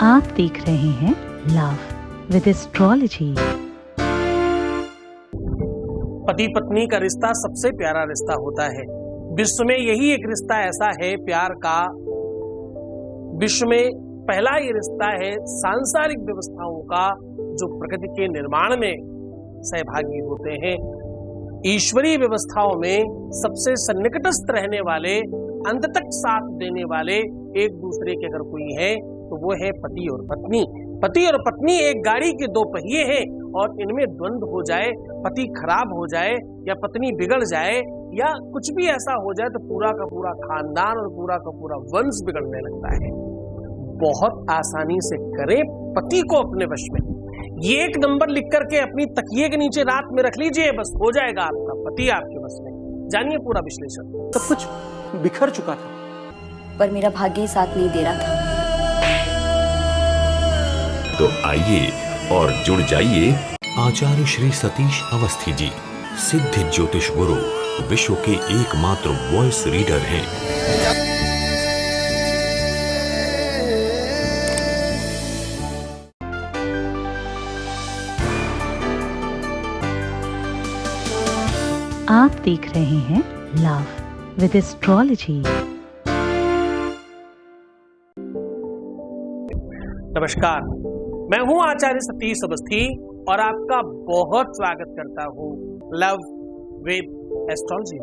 आप देख रहे हैं लव विद एस्ट्रोलॉजी। पति पत्नी का रिश्ता सबसे प्यारा रिश्ता होता है। विश्व में यही एक रिश्ता ऐसा है प्यार का, विश्व में पहला ये रिश्ता है सांसारिक व्यवस्थाओं का जो प्रकृति के निर्माण में सहभागी होते हैं। ईश्वरीय व्यवस्थाओं में सबसे सन्निकटस्थ रहने वाले, अंत तक साथ देने वाले एक दूसरे के अगर कोई है तो वो है पति और पत्नी। पति और पत्नी एक गाड़ी के दो पहिए हैं और इनमें द्वंद्व हो जाए, पति खराब हो जाए या पत्नी बिगड़ जाए या कुछ भी ऐसा हो जाए तो पूरा का पूरा खानदान और पूरा का पूरा वंश बिगड़ने लगता है। बहुत आसानी से करें पति को अपने वश में। ये एक नंबर लिख करके अपनी तकिए के नीचे रात में रख लीजिए, बस हो जाएगा आपका पति आपके वश में। जानिए पूरा विश्लेषण। सब कुछ बिखर चुका था पर मेरा भाग्य ही साथ नहीं दे रहा था। तो आइए और जुड़ जाइए आचार्य श्री सतीश अवस्थी जी, सिद्ध ज्योतिष गुरु, विश्व के एकमात्र वॉइस रीडर हैं। आप देख रहे हैं लव विद एस्ट्रोलॉजी। नमस्कार, मैं हूं आचार्य सतीश अवस्थी और आपका बहुत स्वागत करता हूं love with astrology.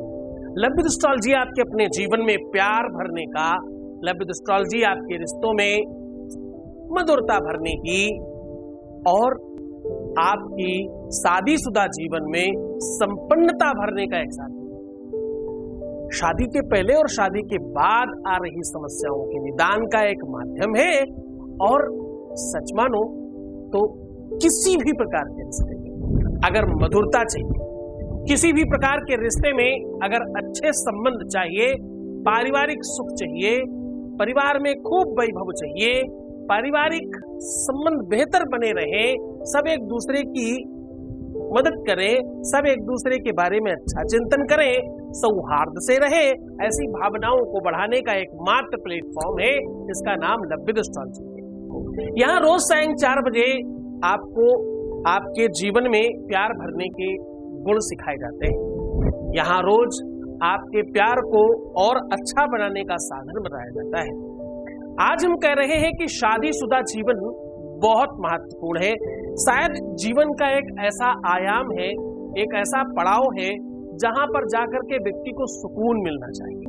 Love with astrology आपके अपने जीवन में प्यार भरने का, लव विद एस्ट्रोलॉजी आपके रिश्तों में मधुरता भरने की और आपकी शादीशुदा जीवन में संपन्नता भरने का एक साधन है। शादी के पहले और शादी के बाद आ रही समस्याओं के निदान का एक माध्यम है। और सच मानो तो किसी भी प्रकार के रिश्ते में अगर मधुरता चाहिए, किसी भी प्रकार के रिश्ते में अगर अच्छे संबंध चाहिए, पारिवारिक सुख चाहिए, परिवार में खूब वैभव चाहिए, पारिवारिक संबंध बेहतर बने रहे, सब एक दूसरे की मदद करें, सब एक दूसरे के बारे में अच्छा चिंतन करें, सौहार्द से रहे, ऐसी भावनाओं को बढ़ाने का एकमात्र प्लेटफॉर्म है जिसका नाम लव विद एस्ट्रोलॉजी है। यहाँ रोज सायं 4 बजे आपको आपके जीवन में प्यार भरने के गुण सिखाए जाते हैं। यहाँ रोज आपके प्यार को और अच्छा बनाने का साधन बताया जाता है। आज हम कह रहे हैं कि शादीशुदा जीवन बहुत महत्वपूर्ण है। शायद जीवन का एक ऐसा आयाम है, एक ऐसा पड़ाव है जहां पर जाकर के व्यक्ति को सुकून मिलना चाहिए।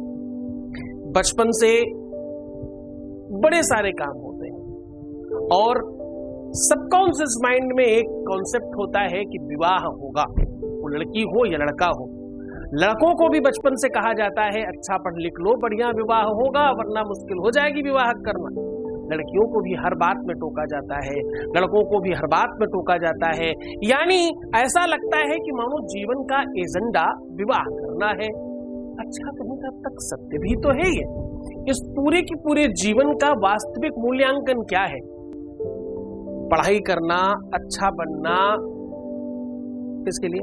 बचपन से बड़े सारे काम होते हैं और सबकॉन्शियस माइंड में एक कॉन्सेप्ट होता है कि विवाह होगा, वो लड़की हो या लड़का हो। लड़कों को भी बचपन से कहा जाता है अच्छा पढ़ लिख लो, बढ़िया विवाह होगा वरना मुश्किल हो जाएगी विवाह करना। लड़कियों को भी हर बात में टोका जाता है, लड़कों को भी हर बात में टोका जाता है। यानी ऐसा लगता है कि मानो जीवन का एजेंडा विवाह करना है। अच्छा कहीं तब तक सत्य भी तो है ये। इस पूरे की पूरे जीवन का वास्तविक मूल्यांकन क्या है? पढ़ाई करना, अच्छा बनना, किसके लिए?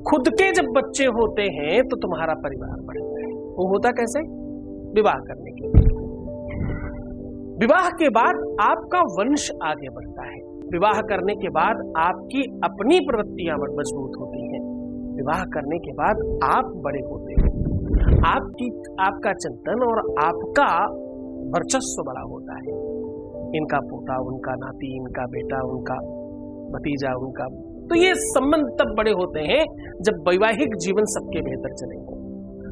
खुद के जब बच्चे होते हैं तो तुम्हारा परिवार बढ़ता है। वो होता कैसे? विवाह करने के लिए। विवाह के बाद आपका वंश आगे बढ़ता है। विवाह करने के बाद आपकी अपनी प्रवृत्तियां मजबूत होती हैं। विवाह करने के बाद आप बड़े होते हैं। आपका चिंतन और आपका वर्चस्व बड़ा होता है। इनका पोता, उनका नाती, इनका बेटा, उनका भतीजा, उनका, तो ये संबंध तब बड़े होते हैं जब वैवाहिक जीवन सबके बेहतर चलेगा।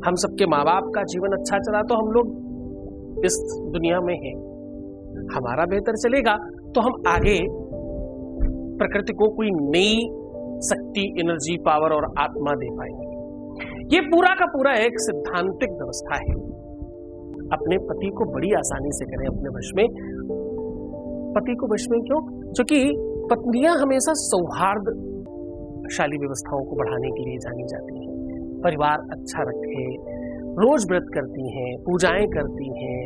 हम सबके माँ बाप का जीवन अच्छा चला तो हम लोग इस दुनिया में हैं। हमारा बेहतर चलेगा तो हम आगे प्रकृति को कोई नई शक्ति, एनर्जी, पावर और आत्मा दे पाएंगे। ये पूरा का पूरा एक सिद्धांतिक व्यवस्था है। अपने पति को बड़ी आसानी से करें अपने वश में। पति को वश में क्यों? क्योंकि पत्नियां हमेशा सौहार्दशाली व्यवस्थाओं को बढ़ाने के लिए जानी जाती हैं। परिवार अच्छा रखे, रोज व्रत करती हैं, पूजाएं करती हैं,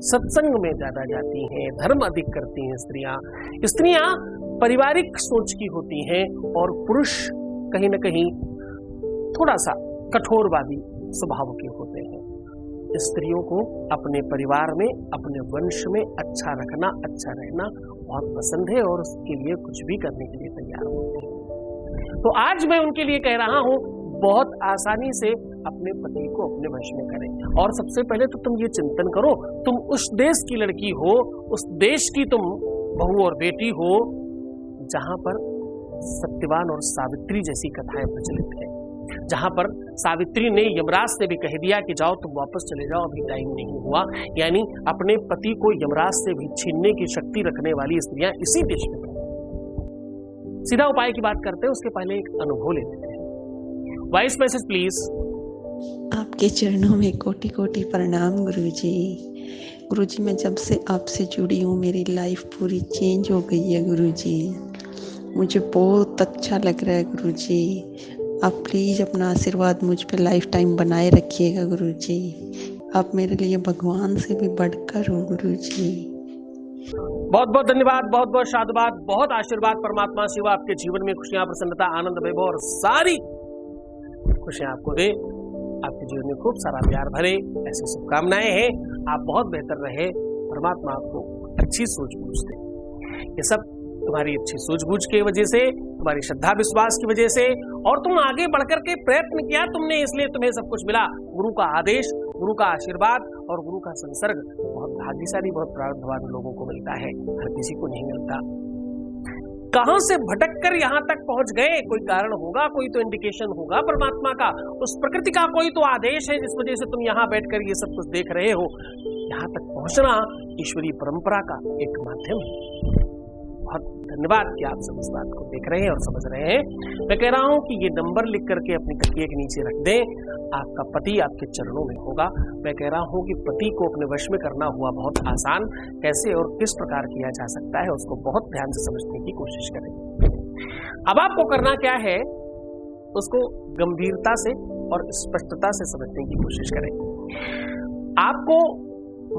सत्संग में ज्यादा जाती हैं, धर्म अधिक करती हैं। स्त्रियां पारिवारिक सोच की होती हैं और पुरुष कहीं ना कहीं थोड़ा सा कठोरवादी स्वभाव के होते हैं। स्त्रियों को अपने परिवार में, अपने वंश में अच्छा रखना, अच्छा रहना बहुत पसंद है और उसके लिए कुछ भी करने के लिए तैयार होते हैं। तो आज मैं उनके लिए कह रहा हूं, बहुत आसानी से अपने पति को अपने वश में करें। और सबसे पहले तो तुम ये चिंतन करो, तुम उस देश की लड़की हो, उस देश की तुम बहू और बेटी हो जहां पर सत्यवान और सावित्री जैसी कथाएं प्रचलित है, जहां पर सावित्री ने यमराज से भी कह दिया कि जाओ तुम वापस चले जाओ, अभी टाइम नहीं हुआ। यानी अपने पति को यमराज से भी छीनने की शक्ति रखने वाली स्त्रियां इसी देश में। सीधा उपाय की बात करते हैं, उसके पहले एक अनुभव ले लेते हैं। Voice message please. आपके चरणों में कोटि कोटि प्रणाम गुरुजी। गुरुजी, मैं जब से आपसे जुड़ी हूँ मेरी लाइफ पूरी चेंज हो गई है गुरुजी। मुझे बहुत अच्छा लग रहा है गुरुजी। आप प्लीज़ अपना आशीर्वाद मुझ पे लाइफ टाइम बनाए रखिएगा गुरुजी। आप मेरे लिए भगवान से भी बढ़कर हो गुरुजी। बहुत बहुत धन्यवाद, बहुत बहुत साधुवाद, बहुत आशीर्वाद। परमात्मा शिव आपके जीवन में खुशियां, प्रसन्नता, आनंद, वैभव और सारी खुशियां आपको दे। आपके जीवन में खूब सारा प्यार भरे, ऐसी शुभकामनाएं हैं। आप बहुत बेहतर रहे, परमात्मा आपको अच्छी सूझबूझ दे। ये सब तुम्हारी अच्छी सूझबूझ की वजह से, तुम्हारी श्रद्धा विश्वास की वजह से, और तुम आगे बढ़कर के प्रयत्न किया तुमने, इसलिए तुम्हें सब कुछ मिला। गुरु का आदेश, गुरु का आशीर्वाद और गुरु का संसर्ग बहुत भाग्यशाली, बहुत प्रारब्धवान लोगों को मिलता है, हर किसी को नहीं मिलता। कहां से भटक कर यहां तक पहुंच गए, कोई कारण होगा, कोई तो इंडिकेशन होगा परमात्मा का, उस प्रकृति का कोई तो आदेश है जिस वजह से तुम यहां बैठकर ये सब कुछ देख रहे हो। यहां तक पहुंचना ईश्वरीय परंपरा का एक माध्यम है। बहुत धन्यवाद कि आप सब इस बात को देख रहे हैं और समझ रहे हैं। मैं कह रहा हूं कि ये नंबर लिख करके अपनी तकिए के नीचे रख दें। आपका पति आपके चरणों में होगा। मैं कह रहा हूं कि पति को अपने वश में करना हुआ बहुत आसान, कैसे और किस प्रकार किया जा सकता है उसको बहुत ध्यान से समझने की कोशिश करें। अब आपको करना क्या है, उसको गंभीरता से और स्पष्टता से समझने की कोशिश करें। आपको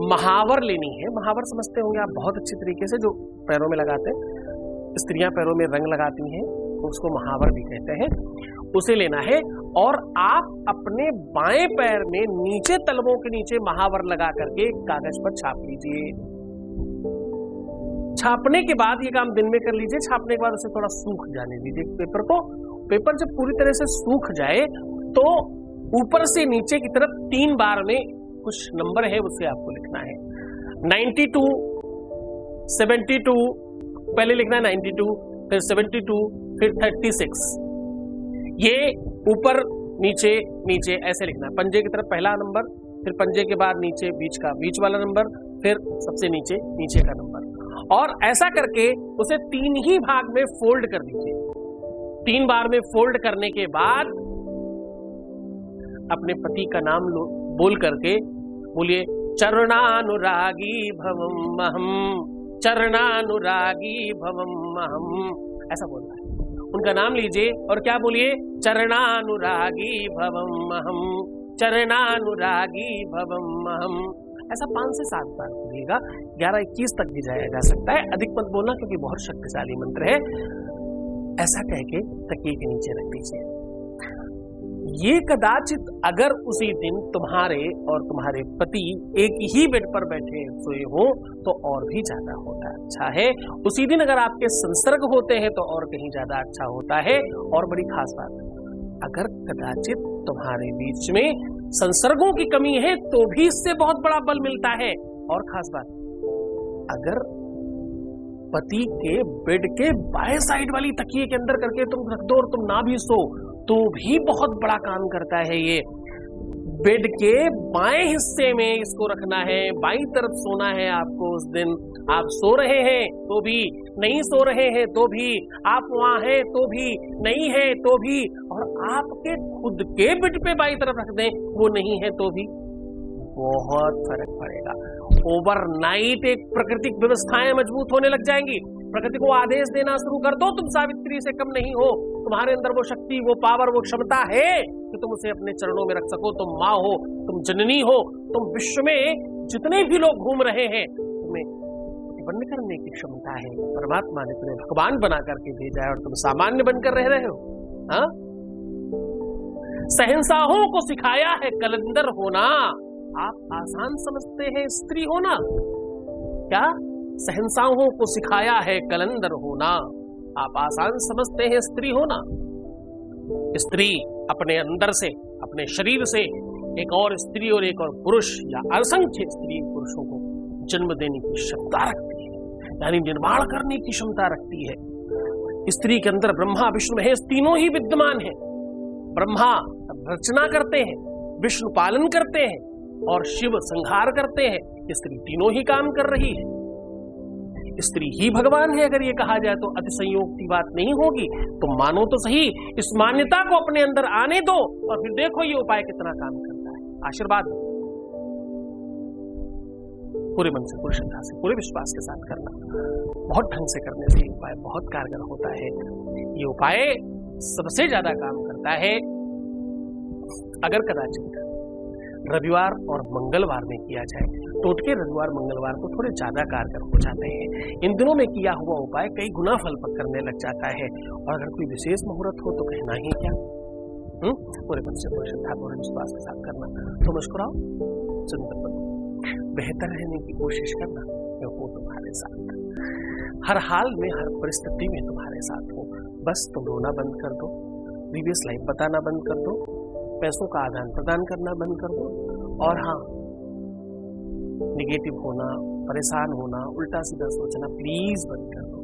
महावर लेनी है। महावर समझते होंगे आप बहुत अच्छी तरीके से, जो पैरों में लगाते हैं, स्त्रियां पैरों में रंग लगाती हैं, उसको महावर भी कहते हैं। उसे लेना है और आप अपने बाएं पैर में नीचे तलवों के नीचे महावर लगा करके कागज पर छाप लीजिए। छापने के बाद, ये काम दिन में कर लीजिए, छापने के बाद उसे थोड़ा सूख जाने दीजिए पेपर को। पेपर जब पूरी तरह से सूख जाए तो ऊपर से नीचे की तरफ 3 बार में कुछ नंबर है उसे आपको लिखना है। 92, 72, पहले लिखना है 92, फिर 72, फिर 36। ये ऊपर नीचे नीचे ऐसे लिखना है। पंजे की तरफ पहला नंबर, फिर पंजे के बाद नीचे बीच वाला नंबर, फिर सबसे नीचे नीचे का नंबर। और ऐसा करके उसे 3 ही भाग में फोल्ड कर दीजिए। 3 बार में फोल्ड करने के बाद अपने पति का नाम बोल करके बोलिए, चरणानुरागी भवम महम, चरणानुरागी भवम महम, ऐसा बोलना है। उनका नाम लीजिए और क्या बोलिए, चरणानुरागी भवम महम, चरणानुरागी भवम महम। ऐसा 5 से 7 बार बोलिएगा। 11-21 तक भी जाया जा सकता है, अधिक मत बोलना क्योंकि बहुत शक्तिशाली मंत्र है। ऐसा कह के तकिए के नीचे रख दीजिए। ये कदाचित अगर उसी दिन तुम्हारे और तुम्हारे पति एक ही बेड पर बैठे सोए हो तो और भी ज्यादा होता अच्छा है। उसी दिन अगर आपके संसर्ग होते हैं तो और कहीं ज्यादा अच्छा होता है। और बड़ी खास बात, अगर कदाचित तुम्हारे बीच में संसर्गों की कमी है तो भी इससे बहुत बड़ा बल मिलता है। और खास बात, अगर पति के बेड के बाएं साइड वाली तकिए के अंदर करके तुम रख दो और तुम ना भी सो तो भी बहुत बड़ा काम करता है। ये बेड के बाएं हिस्से में इसको रखना है, बाईं तरफ सोना है आपको उस दिन। आप सो रहे हैं तो भी, नहीं सो रहे हैं तो भी, आप वहां हैं तो भी, नहीं है तो भी, और आपके खुद के बेड पे बाईं तरफ रख दें, वो नहीं है तो भी, बहुत फर्क पड़ेगा। ओवरनाइट एक प्राकृतिक व्यवस्थाएं मजबूत होने लग जाएंगी। प्रकृति को आदेश देना शुरू कर दो, तुम सावित्री से कम नहीं हो। तुम्हारे अंदर वो शक्ति, वो पावर, वो क्षमता है कि तुम उसे अपने चरणों में रख सको। तुम माँ हो, तुम जननी हो, तुम विश्व में जितने भी लोग घूम रहे हैं तुम्हें प्रतिबंध करने की क्षमता है। परमात्मा ने तुम्हें भगवान बना करके भेजा है और तुम सामान्य बनकर रह रहे हो। हाँ, शहंशाहों को सिखाया है कलंदर होना, आप आसान समझते हैं स्त्री होना? क्या सहनसाहों को सिखाया है कलंदर होना? आप आसान समझते हैं स्त्री होना? स्त्री अपने अंदर से, अपने शरीर से एक और स्त्री और एक और पुरुष या असंख्य स्त्री पुरुषों को जन्म देने की क्षमता रखती है, यानी निर्माण करने की क्षमता रखती है। स्त्री के अंदर ब्रह्मा विष्णु महेश तीनों ही विद्यमान हैं। ब्रह्मा रचना करते हैं, विष्णु पालन करते हैं और शिव संहार करते हैं। स्त्री तीनों ही काम कर रही है। स्त्री ही भगवान है अगर ये कहा जाए तो अतिशयोक्ति की बात नहीं होगी। तो मानो तो सही, इस मान्यता को अपने अंदर आने दो और फिर देखो ये उपाय कितना काम करता है। आशीर्वाद पूरे मन से, पूरी श्रद्धा से, पूरे विश्वास के साथ करना। बहुत ढंग से करने से ये उपाय बहुत कारगर होता है। ये उपाय सबसे ज्यादा काम करता है अगर कदाचित रविवार और मंगलवार में किया जाए। टोटके रविवार मंगलवार को थोड़े ज्यादा कारगर हो जाते हैं। इन दिनों में किया हुआ उपाय कई गुना फल करने लग जाता है। और अगर कोई विशेष मुहूर्त हो तो कहना ही क्या। पूरे मन से, पूरी श्रद्धा, पूरे विश्वास के साथ करना। तो मुस्कुराओ, सुंदर बनो, बेहतर रहने की कोशिश करना। मैं हूँ तुम्हारे साथ, हर हाल में, हर परिस्थिति में तुम्हारे साथ हूँ। बस तुम रोना बंद कर दो, प्रीवियस लाइफ बताना बंद कर दो, पैसों का आदान प्रदान करना बंद कर दो, और हाँ, निगेटिव होना, परेशान होना, उल्टा सीधा सोचना प्लीज बंद कर दो।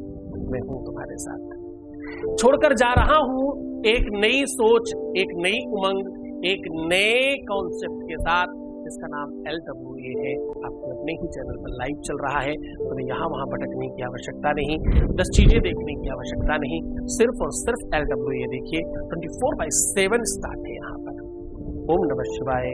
मैं हूं तुम्हारे साथ, छोड़कर जा रहा हूं एक नई सोच, एक नई उमंग, एक नए कॉन्सेप्ट के साथ, जिसका नाम LWA है। आपके अपने ही चैनल पर लाइव चल रहा है, तो यहाँ वहां भटकने की आवश्यकता नहीं, 10 चीजें देखने की आवश्यकता नहीं, सिर्फ और सिर्फ LWA देखिए। 24/7 स्टार्ट है यहाँ पर। ओम नमः शिवाय।